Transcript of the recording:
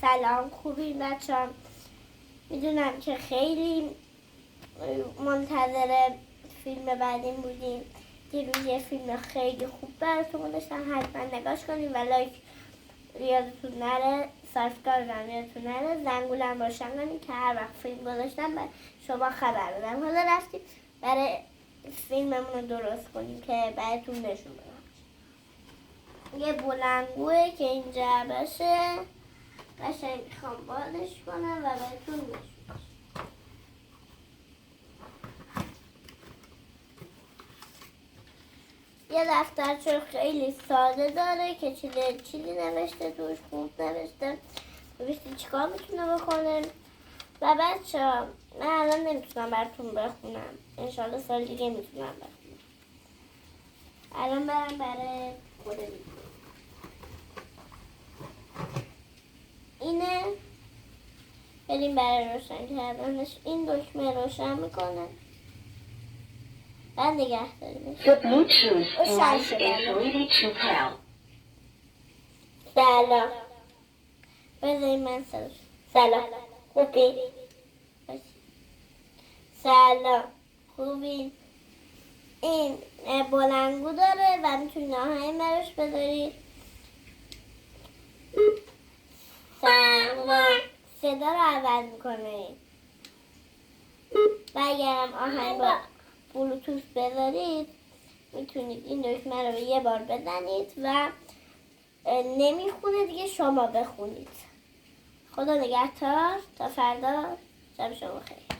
سلام، خوبین بچه‌ها؟ میدونم که خیلی منتظر فیلم بعدین بودیم. دیروز یه فیلم خیلی خوب براتون گذاشتم، حتما نگاش کنیم و لایک یادتون نره، سابسکرایب هم یادتون نره، زنگولم روشن کنیم که هر وقت فیلم گذاشتم به شما خبر بدم. حالا رفتیم برای فیلممون رو درست کنیم که براتون نشون بدم. یه بلندگوه که اینجا باشه، قشنگ میخوام بازش کنم و بهتون نشون بدم. یه دفترچه خیلی ساده داره که چیزی نوشته توش، خوب نوشته. ببینید چیکار میتونه بکنه. و بچه من الان نمیتونم براتون بخونم، انشالله سال دیگه میتونم بخونم. الان برم برای خود ویدیو. اینه، بریم برای روشن کردنش. این دکمه روشن میکنه و نگه داریمش. The Bluetooth device is ready to pair. سلام، بذاریم من سلام، خوبی؟ سلام، خوبی؟ این بلندگو داره و میتونی آهنگ براش بذارید. سلام، صدا رو عوض میکنه. و اگرم آهنگ با بلوتوث بذارید میتونید این دکمه رو یه بار بزنید و نمیخونه دیگه، شما بخونید. خدا نگهدار، تا فردا، شب شما خیر.